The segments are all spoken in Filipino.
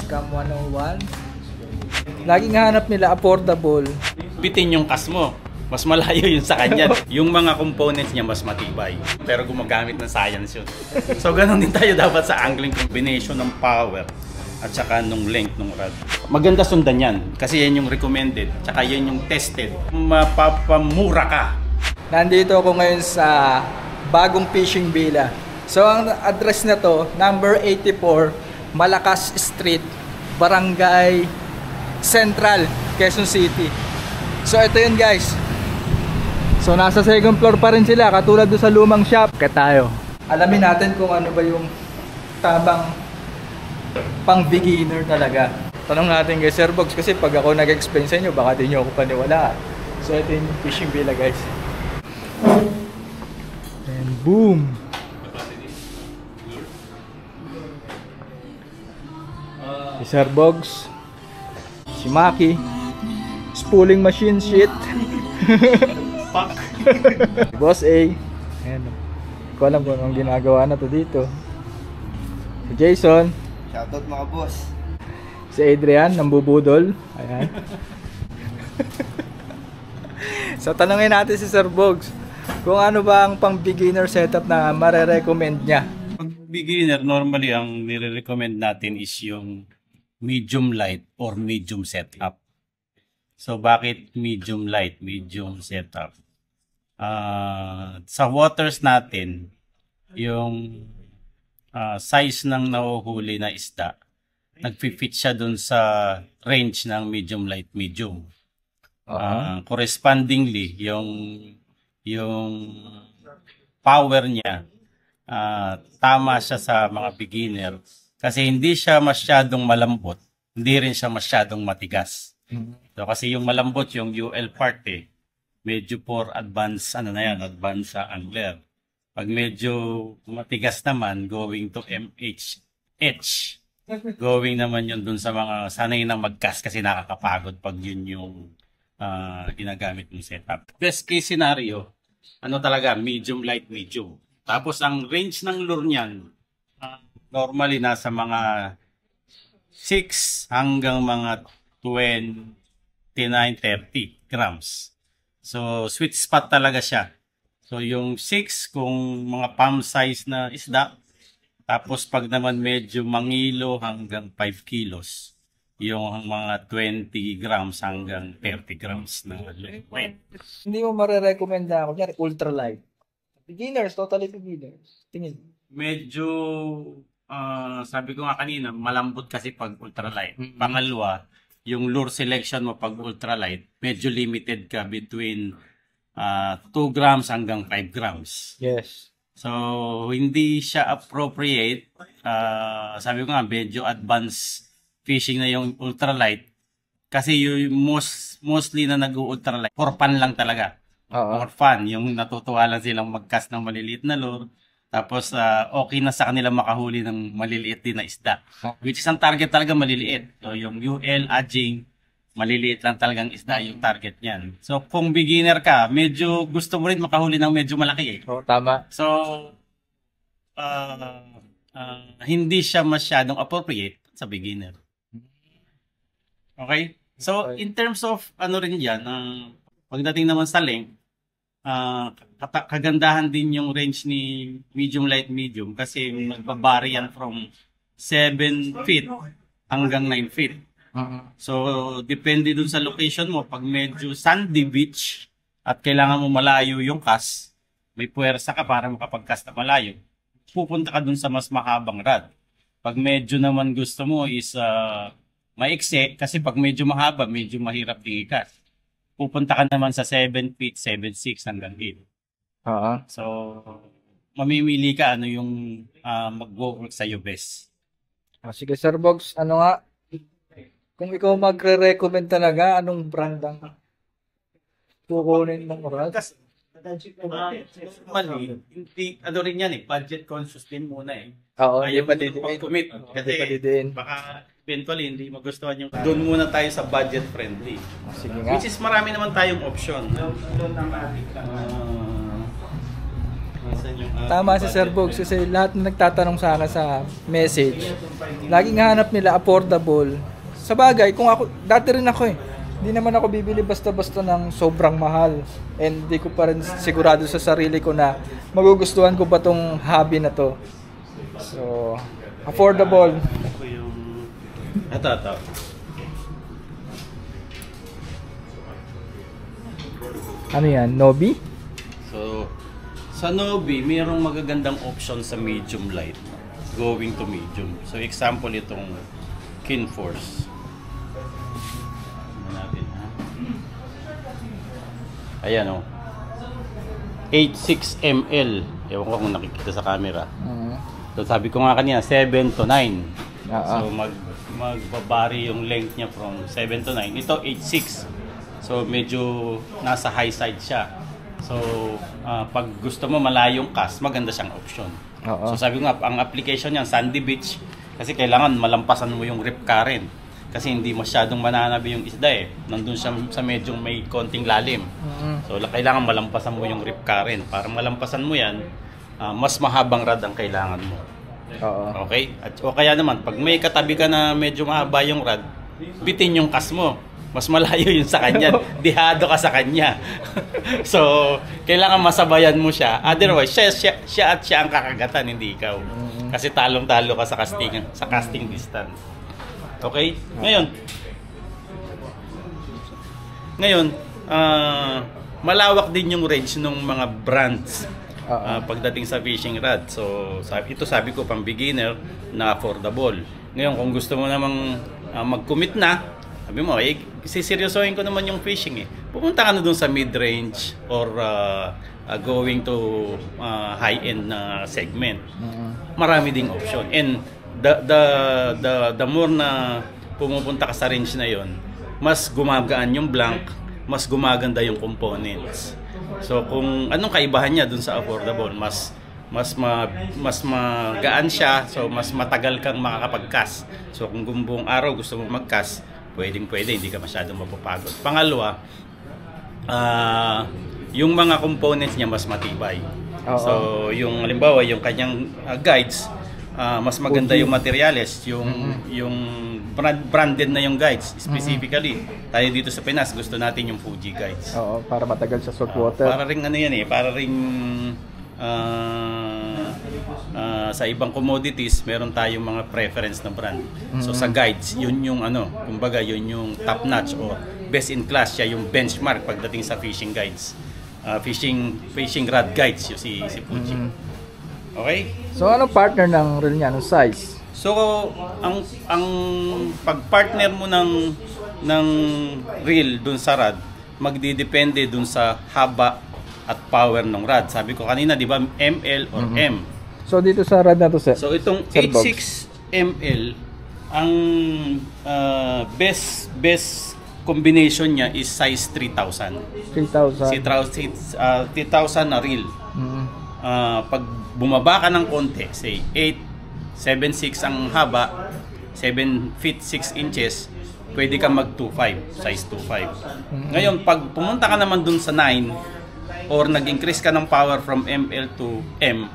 Scam 101. Laging hanap nila affordable. Bitin yung kas mo. Mas malayo yun sa kanya. Yung mga components niya mas matibay. Pero gumagamit ng science yun. So ganun din tayo dapat sa angling combination ng power at saka nung length ng rod. Maganda sundan yan. Kasi yan yung recommended. Tsaka yan yung tested. Mapapamura ka. Nandito ako ngayon sa bagong fishing villa. So ang address na to, number 84, Malakas Street, Barangay Central, Quezon City. So ito yun guys. So nasa second floor pa rin sila, katulad doon sa lumang shop. Kaya tayo, alamin natin kung ano ba yung tamang pang beginner talaga. Tanong natin kay Sir Bogs kasi pag ako nag-explain sa inyo, baka di nyo ako paniwalaan. So ito yung fishing villa guys. And boom! Si Sir Bogs, si Maki, spooling machine shit. Fuck! Boss A. Ayan. Hindi ko alam kung anong ginagawa na to dito. Si Jason. Shoutout mga boss. Si Adrian, nambubudol. Ayan. So tanungin natin si Sir Bogs kung ano ba ang pang beginner setup na marerecommend niya. Pag beginner, normally ang nire-recommend natin is yung medium light or medium setup. So bakit medium light, medium setup? Sa waters natin, yung size ng nahuhuli na isda, nagfi-fit siya dun sa range ng medium light, medium. Correspondingly, yung power niya, tama siya sa mga beginner kasi hindi siya masyadong malambot, hindi rin siya masyadong matigas. So kasi yung malambot, yung UL part medyo for advanced, advanced angler. Pag medyo matigas naman, going to MHH. Going naman yun dun sa mga sanay na mag-cast kasi nakakapagod pag yun yung ginagamit ng setup. Best case scenario, talaga, medium light, medium. Tapos ang range ng lure niyan, normally nasa mga 6 hanggang mga 29-30 grams. So, sweet spot talaga siya. So, yung 6 kung mga palm size na isda. Tapos, pag naman medyo mangilo hanggang 5 kilos. Yung mga 20 grams hanggang 30 grams na weight. Hindi mo marerecommend na ako, kunyari ultralight. Beginners, totally beginners. Tingin. Medyo, sabi ko nga kanina, malambot kasi pag ultralight. Pangalawa, yung lure selection mo pag ultralight, medyo limited ka between 2 grams hanggang 5 grams. Yes. So, hindi siya appropriate. Sabi ko nga, medyo advanced fishing na yung ultralight. Kasi yung mostly na nag-ultralight, for fun lang talaga. For fun. Yung natutuwa lang silang mag-cast ng maliliit na lure. Tapos, okay na sa kanila makahuli ng maliliit din na isda. Which is ang target talaga maliliit. So, yung UL, adjing, maliliit lang talagang isda yung target niyan. So, kung beginner ka, medyo gusto mo rin makahuli ng medyo malaki Tama. So, hindi siya masyadong appropriate sa beginner. Okay? So, in terms of rin yan, pagdating naman sa length, kagandahan din yung range ni medium light medium kasi nagbabari yan from 7 feet hanggang 9 feet. So, depende dun sa location mo. Pag medyo sandy beach at kailangan mo malayo yung cast, may puwersa ka para makapag-cast na malayo, pupunta ka dun sa mas mahabang rod. Pag medyo naman gusto mo is maiksi, kasi pag medyo mahaba, medyo mahirap i-cast. Pupunta ka naman sa 7 feet, 7.6 hanggang 8. So, mamimili ka ano yung mag-work sa'yo best. Sige Sir Bogs, kung ikaw magre-recommend talaga, anong brand ang kukunin mong rod? Normally, hindi, rin yan budget conscious din muna Ayaw pa pag-commit. Kasi baka eventually hindi magustuhan yung doon muna tayo sa budget friendly. Sige nga. Which is marami naman tayong option. Tama si Sir Bogs kasi lahat na nagtatanong sa akin sa message, laging hanap nila affordable. Sa bagay, kung ako, dati rin ako eh, hindi naman ako bibili basta-basta ng sobrang mahal. And hindi ko pa rin sigurado sa sarili ko na magugustuhan ko ba tong hobby na to. So, affordable. Ito. Ano yan? Nobi? So, sa Nobi, mayroong magagandang option sa medium light. Going to medium. So, example itong Kinforce. Natin, ha? Ayan, oh. 86 ml. Ewan ko kung nakikita sa camera. So, sabi ko nga kanina, 7 to 9. So, magbabari yung length niya from 7 to 9. Ito, 8.6. So, medyo nasa high side siya. So, pag gusto mo malayong cast, maganda siyang option. So, sabi ko nga, ang application niyan, Sandy Beach, kasi kailangan malampasan mo yung rip current. Kasi hindi masyadong mananabi yung isda eh. Nandun siya sa medyo may konting lalim. So, kailangan malampasan mo yung rip current. Para malampasan mo yan, mas mahabang rod ang kailangan mo. Okay? O kaya naman, pag may katabi ka na medyo mahaba yung rod, bitin yung cast mo. Mas malayo yun sa kanya. Dihado ka sa kanya. So, kailangan masabayan mo siya. Otherwise, siya ang kakagatan, hindi ikaw. Kasi talong-talo ka sa casting distance. Okay? Ngayon, malawak din yung range ng mga brands pagdating sa fishing rod. So, sabi ko, pang beginner na affordable. Ngayon, kung gusto mo namang mag-commit na, sabi mo, siseryosohin ko naman yung fishing eh. Pupunta ka na dun sa mid-range or going to high-end na segment. Marami ding option. And the more na pumupunta ka sa range na yon, mas gumagaan yung blank, mas gumaganda yung components. So kung anong kaibahan niya dun sa affordable, mas magaan siya, so mas matagal kang makakapag-cast. So kung buong araw gusto mo mag-cast, pwede, hindi ka masyadong mapapagod. Pangalawa, yung mga components niya mas matibay. So, yung halimbawa, yung kanyang guides, mas maganda yung materials, yung branded na yung guides. Specifically, tayo dito sa Pinas, gusto natin yung Fuji guides. Para matagal sa saltwater. Para ring ano yan eh, para ring sa ibang commodities, meron tayong mga preference na brand. So sa guides, yun yung kumbaga yun yung top notch o best in class, siya yung benchmark pagdating sa fishing guides. Fishing rod guides yung si Fuji. Okay? So anong partner ng reel niya, anong size? So ang pag-partner mo ng reel dun sa rod, magdidepende dun sa haba at power ng rod. Sabi ko kanina, di ba, ML or M. So dito sa rod na to, sir. So itong 86 ml, ang best combination niya is size 3,000. 3,000 na reel. Pag bumaba ka ng konti, say 7.6 ang haba, 7 feet 6 inches, pwede ka mag 2.5, size 2.5. Ngayon, pag pumunta ka naman dun sa 9, or nag-increase ka ng power from ML to M,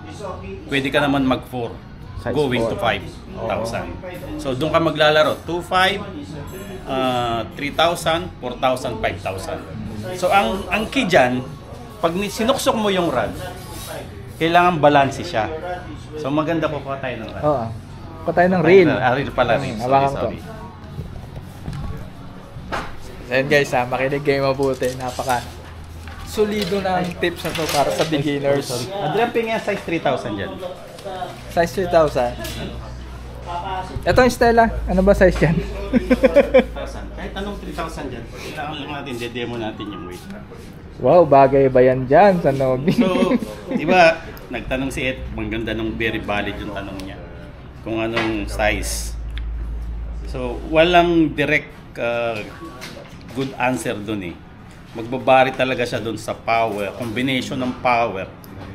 pwede ka naman mag 4, going to 5,000. So doon ka maglalaro, 2.5, 3,000, 4,000, 5,000. So ang key dyan, pag sinuksok mo yung rod, kailangan balanse siya. So maganda po tayo ng rod. Pa tayo ng reel. Reel pala rin. Sorry. Ayan guys, makinig kayo mabuti. Napaka solido ng tips na to para sa beginners. Adrian, size 3,000 dyan. Size 3,000. Ito yung Stella. Ano ba size yan? 3,000. Kahit anong 3,000 dyan. Kailangan lang natin, demo natin yung weight. Wow, bagay ba yan dyan sa Nobi? So, di ba, nagtanong si Ed, maganda nung very valid yung tanong niya. Kung anong size. So, walang direct good answer dun eh. Magbabari talaga siya dun sa power, combination ng power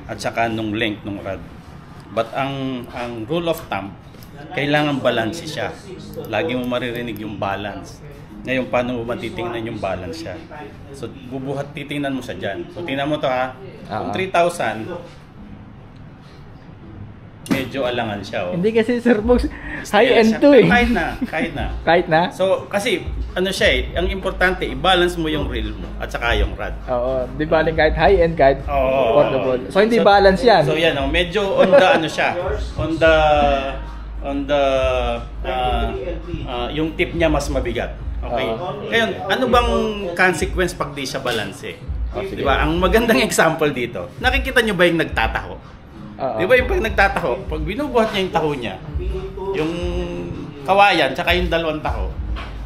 at saka nung length ng rod. But ang rule of thumb, kailangan balance siya. Lagi mo maririnig yung balance. Ngayon, paano mo matitingnan yung balance siya? So, titingnan mo siya dyan. So, tingnan mo to ha. Kung 3,000, medyo alangan siya. Oh. Hindi kasi Sir Box, Steel high-end siya. to eh. Kahit na, kahit na. Kahit na? So, kasi, ano siya eh, ang importante, i-balance mo yung reel mo at saka yung rod. Oo, di baling kahit high-end, kahit Oo. portable. So, hindi balance yan. So, yan, oh, medyo on the, ano siya, on the, yung tip niya mas mabigat. Okay? Ngayon, ano bang consequence pag di siya balance eh? Di ba? Ang magandang example dito, nakikita nyo ba yung nagtataho? Di ba yung pag nagtataho, pag binubuhat niya yung taho niya, yung kawayan, tsaka yung dalawang taho,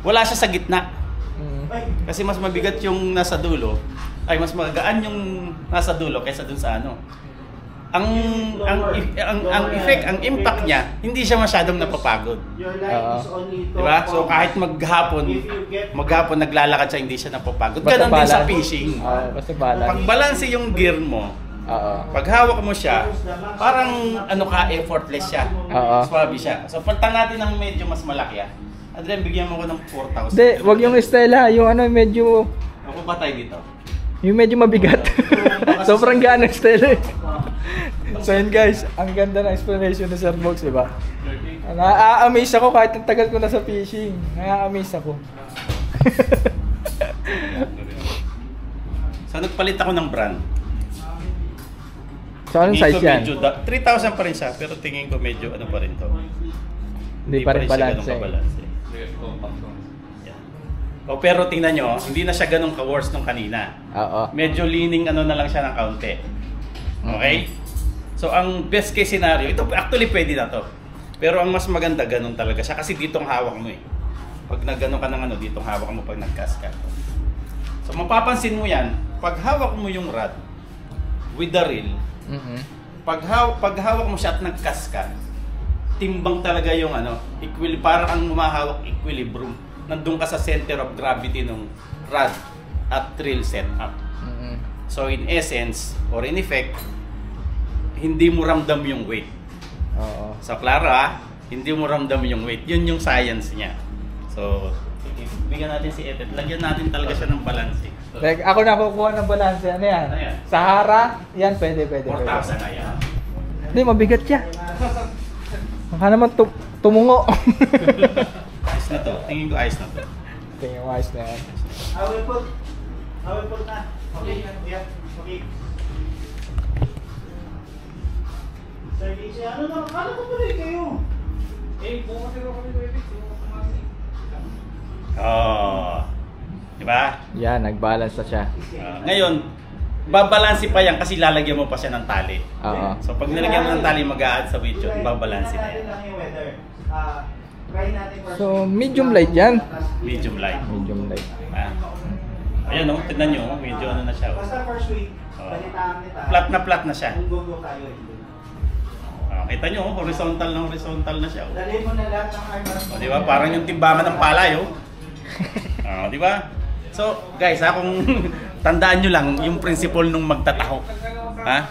wala siya sa gitna. Kasi mas mabigat yung nasa dulo, ay mas magaan yung nasa dulo kaysa dun sa ano. Ang effect, ang impact niya, hindi siya masyadong napapagod. Diba? So kahit maghapon naglalakad siya, hindi siya napapagod. Ganon din sa fishing. Pag balance yung gear mo, pag hawak mo siya, parang ano ka, effortless siya. Swabe siya. So palitan natin ng medyo mas malaki. Adrian, bigyan mo ko ng 4,000. Hindi, wag yung Stella, yung ano medyo... Ako pa tayo dito. Yung medyo mabigat. Sobrang gaan ng Stella. So yun guys, ang ganda ng explanation ni Sir Box, diba? Na-amaze ako kahit ang tagal ko na sa fishing. Na-amaze ako. So nagpalit ako ng brand. So anong size yan? 3,000 pa rin siya, pero tingin ko medyo ano pa rin to. Hindi pa rin balance eh. Oh, pero tingnan nyo, hindi na siya ganun ka-worse nung kanina. Medyo leaning ano na lang siya ng kaunti. Okay? So ang best case scenario, ito actually pwede na to. Pero ang mas maganda ganun talaga siya kasi dito ang hawak mo eh. Pag nagano ka ng ano, dito ang hawak mo pag nag-cast ka. So mapapansin mo yan, pag hawak mo yung rod with the reel, pag hawak mo siya at nag-cast ka, timbang talaga yung ano, parang ang humahawak equilibrium. Nandun ka sa center of gravity ng rod at reel setup. So in essence, or in effect, hindi mo ramdam yung weight. So klaro hindi mo ramdam yung weight. Yun yung science niya. So, bigyan natin si Etet. Lagyan natin talaga siya ng balance. Like, ako na kukuha ng balance. Ano yan? Sahara? Yan, pwede. 4,000 na yan. Hindi, mabigat siya. Baka naman tumungo. Ayos na to. Tingin ko ayos na to. Tingin ko ayos na yan. I will put na. Okay, yeah, okay. Sir Casey, ano ko tuloy kayo? Bukas na kami pwede. Diba? Yan, nag-balance na siya. Ngayon, babalansi pa yan kasi lalagyan mo pa siya ng tali. So pag nilagyan mo ng tali, mag-a-add sa weight yun, babalansi na yan. So, medium light yan? Medium light. Medium light. Ayan o, tignan nyo, medyo ano na siya. Basta first week, Flat na siya. Kita nyo, horizontal na siya. Dali mo na lahat ng armor. Diba? Parang yung timbangan ng palay. Diba? So, guys, kung tandaan nyo lang yung principle nung magtataho.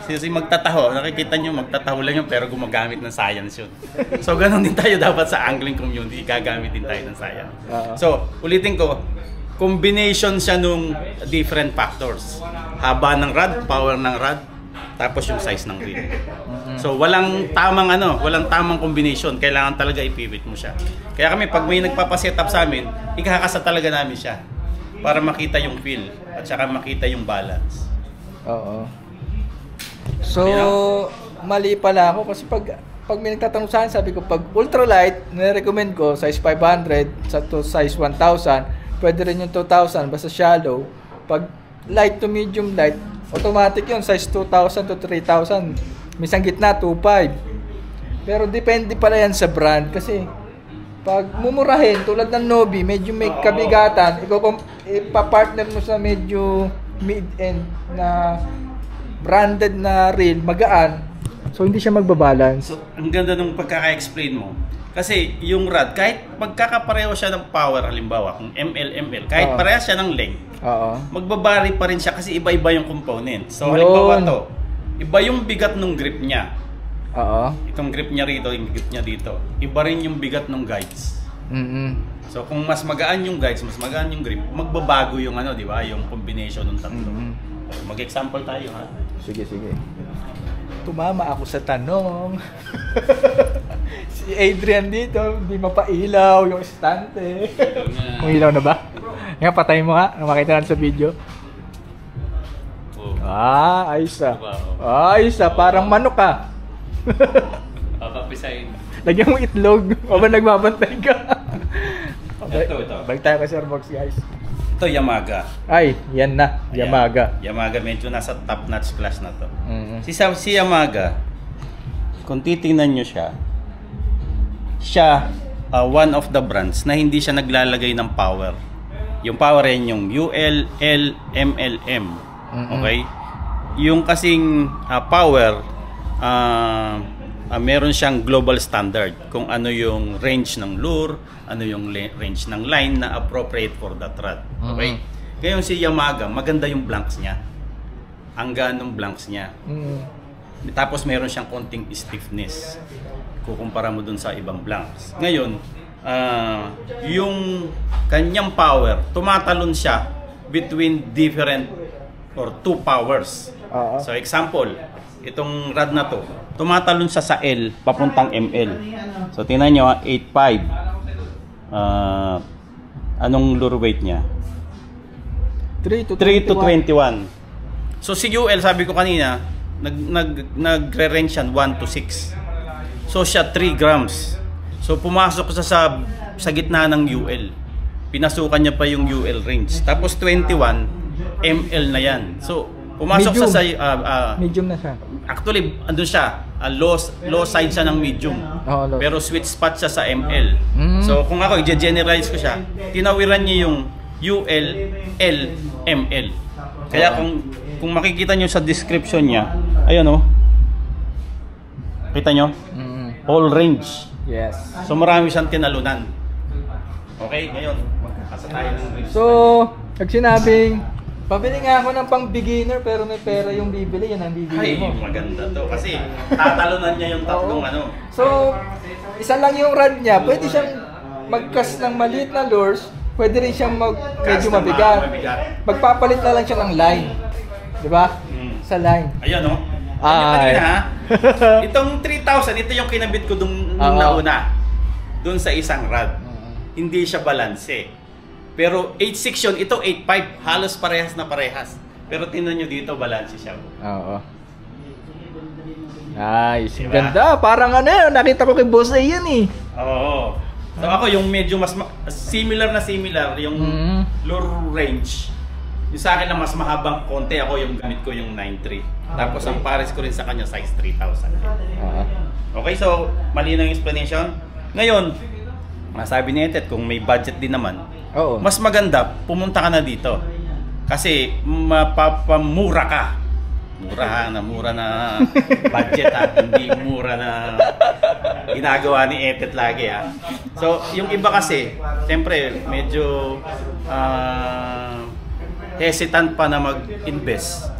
Kasi magtataho, nakikita nyo, magtataho lang yun pero gumagamit ng science yun. So, ganun din tayo dapat sa angling community, gagamit din tayo ng science. So, ulitin ko, combination siya nung different factors. Haba ng rod, power ng rod, tapos yung size ng reel. So walang tamang combination, kailangan talaga ipivot mo siya. Kaya kami pag may nagpapa-setup sa amin, ikakasa talaga namin siya para makita yung feel at saka makita yung balance. So mali pala ako kasi pag may nagtatanong sa akin, sabi ko pag ultralight, nire-recommend ko size 500 to size 1000, pwede rin yung 2000 basta shallow. Pag light to medium light, automatic yun, size 2,000 to 3,000. Minsan gitna, 2,500. Pero depende pala yan sa brand. Kasi, pag mumurahin, tulad ng Nobi, medyo may kabigatan, ipapartner mo sa medyo mid-end na branded na reel, magaan. So, hindi siya magbabalance. So, ang ganda nung pagkaka-explain mo. Kasi, yung rod, kahit magkakapareho siya ng power, halimbawa, kung ML, kahit parehas siya ng length, magbabari pa rin siya kasi iba-iba yung component. So, halimbawa to, iba yung bigat ng grip niya. Itong grip niya rito, yung grip niya dito. Iba rin yung bigat ng guides. So, kung mas magaan yung guides, mas magaan yung grip, magbabago yung ano, di ba? Yung combination ng tatlo. Mag-example tayo, ha? Sige. tumama ako sa tanong. Si Adrian dito, hindi mapailaw yung estante. Kung ilaw na ba? Nga, patay mo nga. Makita natin sa video. Ayos Ayos parang manok ka. Papapisahin. Lagyan mo itlog. O ba nagbabantay ka? Ito. Balik tayo kay Sir Box, guys. Ito, Yamaga. Ay, yan na. Ayan. Yamaga. Yamaga, medyo nasa top-notch class na to. Mm-hmm. Si Yamaga, kung titingnan nyo siya, one of the brands na hindi siya naglalagay ng power. Yung power yan yung UL, L, MLM. Okay? Yung kasing power, meron siyang global standard kung ano yung range ng lure, ano yung range ng line na appropriate for that rod. Okay? Ngayon si Yamaga, maganda yung blanks niya. Ang ganong blanks niya. Tapos meron siyang konting stiffness kukumpara mo dun sa ibang blanks. Ngayon, yung kanyang power, tumatalon siya between different or two powers. So example, itong rod na to, tumatalon siya sa L papuntang ML. So tingnan nyo, 8.5. Anong lure weight niya? 3 to 21. So si UL, sabi ko kanina, nagre-range yan 1 to 6. So siya 3 grams. So pumasok siya sa gitna ng UL. Pinasukan niya pa yung UL range. Tapos 21 ML na yan. So pumasok medium. siya sa medium na siya. Actually, andun siya. Low side siya ng medium. Low. Pero sweet spot siya sa ML. So kung ako i-generalize ko siya, tinawiran niya yung UL, L, ML. Kaya kung makikita nyo sa description niya, ayun oh. Kita nyo? All range. Yes. So marami siyang tinalunan. Okay, ngayon magkakasa tayo ng range. So, pag sinabing pabili nga ako ng pang beginner pero may pera yung bibili, yan ang bibili mo. Ay, maganda to kasi tatalunan niya yung tatlong ano. So, isa lang yung rod niya, pwede siyang mag-cast ng maliit na lures, pwede rin siyang medyo mabigat. Magpapalit na lang siya ng line. Di ba? Sa line. Ayan oh. Ay. Itong 3,000, ito yung kinabit ko nung nauna. Doon sa isang rod. Hindi siya balanse. Pero 8.6 yun, ito 8.5. Halos parehas na parehas. Pero tingnan nyo dito, balanse siya. Oo. Nice. Diba? Ganda. Parang ano yun, nakita ko kay Boss A yan eh. Oo. So ako yung medyo mas similar yung lure range. Yung sa akin na mas mahabang konti, ako yung gamit ko yung 9.3. Tapos ang pares ko rin sa kanya size 3,000. Okay, so malinaw yung explanation. Ngayon, sabi ni Etet, kung may budget din naman, mas maganda pumunta ka na dito. Kasi mapapamura ka. Mura na budget ha. Hindi mura na ginagawa ni Etet lagi ha. So, yung iba kasi, siyempre, medyo hesitant pa na mag-invest.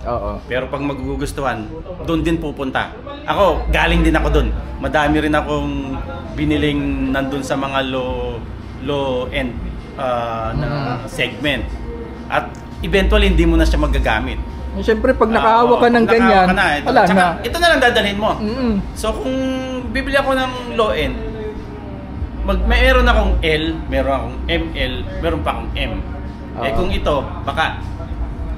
Pero pag magugustuhan, doon din pupunta. Ako, galing din ako doon. Madami rin akong biniling nandun sa mga low end na segment. At eventually, hindi mo na siya magagamit. Siyempre, pag nakahawa ka ng ganyan, wala na. Ito na lang dadalhin mo. So, kung bibili ako ng low end, meron akong L, meron akong ML, meron pa akong M. Eh kung ito, baka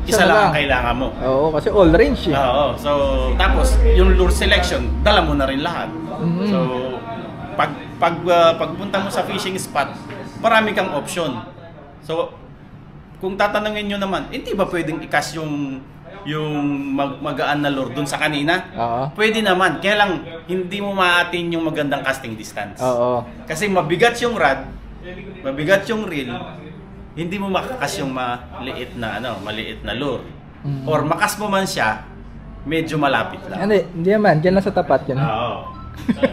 isa lang ang kailangan mo. Oo, kasi all range eh. Oo. So, tapos yung lure selection, dala mo na rin lahat. So, pagpunta mo sa fishing spot, marami kang option. So, kung tatanungin nyo naman, hindi ba pwedeng i-cast yung magaan na lure dun sa kanina? Pwede naman. Kaya lang, hindi mo maatin yung magandang casting distance. Kasi mabigat yung rod, mabigat yung reel, hindi mo makakas yung maliit na lure. Or makas mo man siya, medyo malapit lang. Hindi naman, diyan lang sa tapat yan.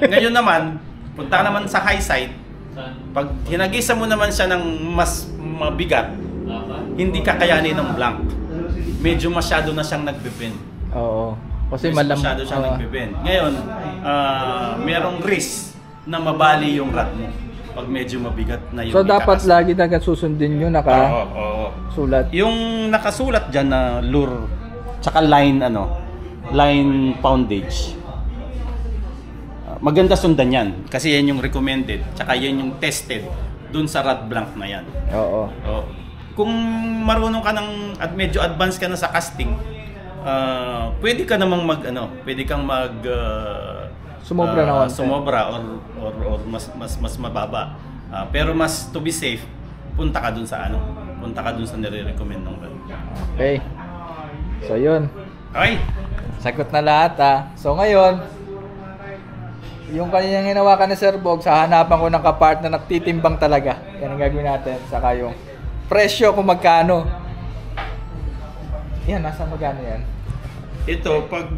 Ngayon naman, punta naman sa high side, pag hinagisa mo naman siya ng mas mabigat, hindi kakayanin ng blank. Medyo masyado na siyang nagbe-bend. Kasi masyado siyang nagbe-bend. Ngayon, merong risk na mabali yung rod mo pag medyo mabigat na yung. So dapat lagi susundin yung nakasulat. Yung nakasulat diyan na lure tsaka line line poundage, maganda sundan yan. Kasi yan yung recommended, tsaka yan yung tested dun sa rod blank na yan. Oo. So, kung marunong ka ng at medyo advanced ka na sa casting, pwede ka namang pwede kang Sumobra na konti. sumobra or mas mababa. Pero mas to be safe, punta ka dun sa nire-recommend ng rod. Okay. So yun. Okay. Sagot na lahat So ngayon, yung kanyang hinawakan na Sir Bog, hahanapan ko ng kapart na nagtitimbang talaga. Yan ang gagawin natin. Saka yung presyo kung magkano. Yan, nasa magkano yan? Ito, pag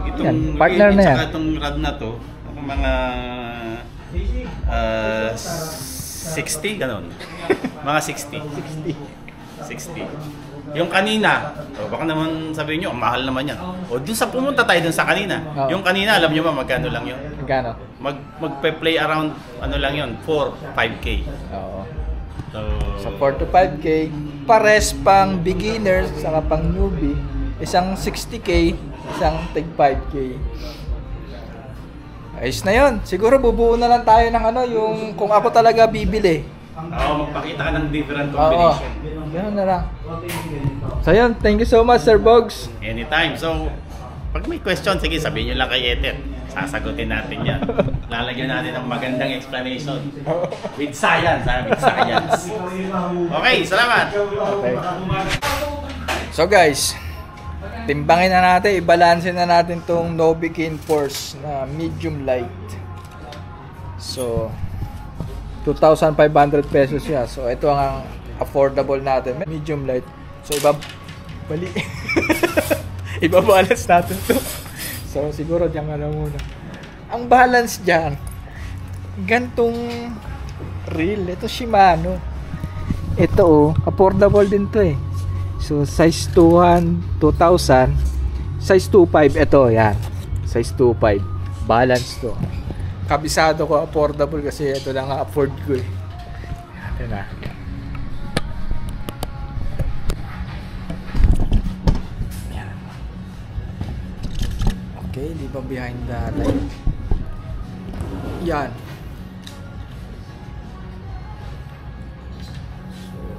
itong Yan, partner na yan. Saka itong rod na to, mga 60, ganun. Mga 60. Yung kanina, baka naman sabihin nyo, mahal naman yan. O dun sa pumunta tayo dun sa kanina. Oo. Yung kanina, alam nyo ba magkano lang yun? Magkano? Magpe-play around, lang yun, 4-5K. Oo. So, Sa 4 to 5K, pares pang beginner, saka pang newbie. Isang 60K, isang tig 5K. Ayos na yun. Siguro bubuo na lang tayo ng yung kung ako talaga bibili. magpakita ka ng different Oo. combination. Ganun na lang. So yun, thank you so much Sir Bogs. Anytime. So, pag may question, sige, sabihin nyo lang kay Eter. Sasagutin natin yan. Lalagyan natin ng magandang explanation. With science, with science. Okay, salamat. Okay. So guys, timbangin na natin, i-balance na natin tong Nobikin Force na medium light. So, 2,500 pesos siya. So, ito ang affordable natin. Medium light. So, bali. Ibabalance natin to. So, siguro diyan ka na muna. Ang balance diyan, gantong reel. Ito Shimano. Ito affordable din to eh. So, size 2,000. Size 2.5. Ito, yan. Size 2.5. Balance to. Kabisado ko, affordable kasi ito lang afford ko eh. Ito na. Yan. Okay, di ba behind the light? Yan.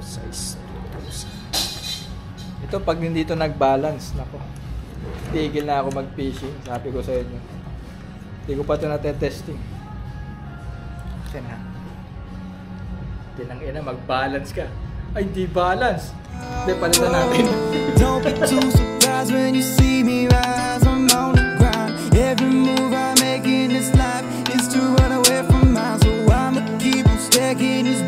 So, size 2,000. Ito pag hindi ito nag-balance, nako. Tigil na ako mag-fishing, sabi ko sa inyo. Hindi ko pa ito natetesting. Ito na. Tinang ina, mag-balance ka. Ay, di balance. Hindi, palitan natin. Don't be too surprised when you see me rise. I'm on the ground. Every move I make in this life is to run away from mine. So I'ma keep on stacking this